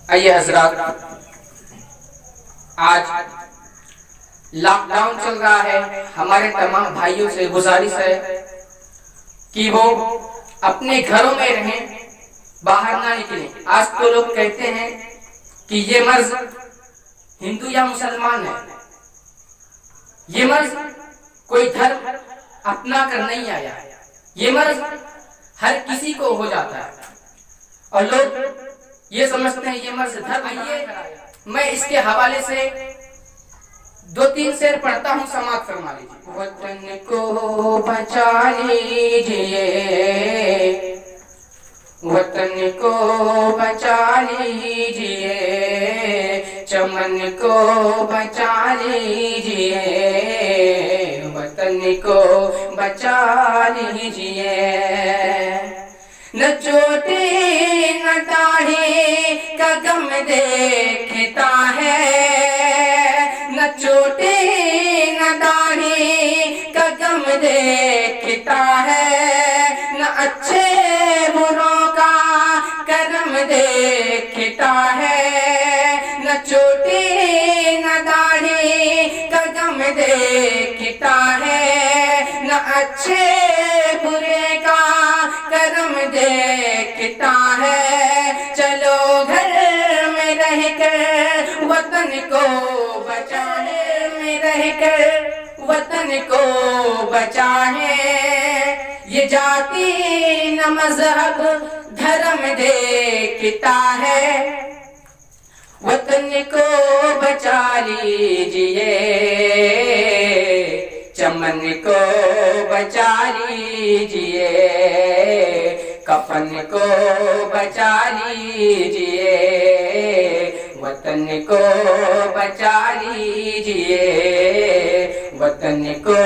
آئیے حضرات، آج لاک ڈاؤن چل رہا ہے. ہمارے تمام بھائیوں سے گزارش ہے کہ وہ اپنے گھروں میں رہیں، باہر نہ نکلیں. آج تو لوگ کہتے ہیں کہ یہ مرض ہندو یا مسلمان ہے. یہ مرض کوئی دھرم اپنا کر نہیں آیا. یہ مرض ہر کسی کو ہو جاتا ہے اور لوگ یہ سمجھتے ہیں یہ مرض دھرم ہے. میں اس کے حوالے سے 2-3 شعر پڑھتا ہوں، سماعت فرما لیجیے. وطن کو بچا لیجیے، وطن کو بچا لیجیے، چمن کو بچا لیجیے، وطن کو بچا لیجیے. نہ چوٹی نہ داڑھی کا غم دیکھتا ہے، نہ چوٹی نہ داڑھی کا غم دیکھتا ہے، نہ اچھے بروں کا کرم دیکھتا ہے. نہ چوٹی نہ داڑھی کا غم دیکھتا ہے، نہ اچھے برے کا کرم دیکھتا ہے. چلو گھر میں رہ کر وطن کو بچائیں، میں رہ کر وطن کو بچائیں. یہ جاتی نہ مذہب دھرم دیکھتا ہے. وطن کو بچا لیجیے، چمن کو بچا لیجیے، کفن کو بچا لیجیے، وطن کو بچا لیجیے، وطن کو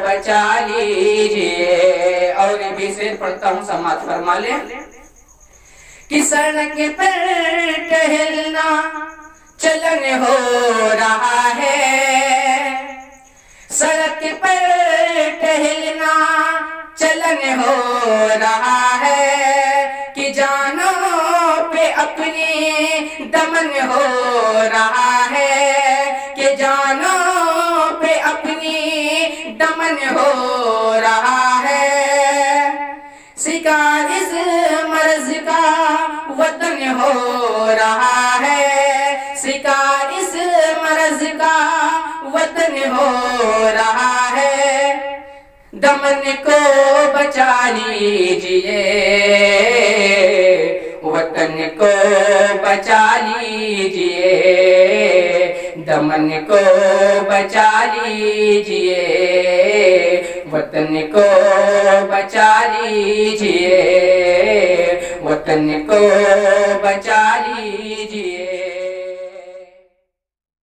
بچا لیجیے. اور بھی شعر پڑھتا ہوں، سماعت فرما لیں. کہ سڑک پر ٹہلنا چلن ہو رہا ہے، سڑک پر ٹہلنا چلن ہو رہا ہے. کہ جانوں پہ اپنی دمن ہو رہا ہے، کہ جانوں پہ اپنی دمن ہو رہا ہے. شکار اس مرض کا وطن ہو رہا ہے، شکار اس مرض کا وطن ہو رہا ہے. دمن کو بچا لیجیے، وطن کو بچا لیجیے، دمن کو بچا لیجیے، وطن کو بچا لیجیے، وطن کو بچا لیجیے.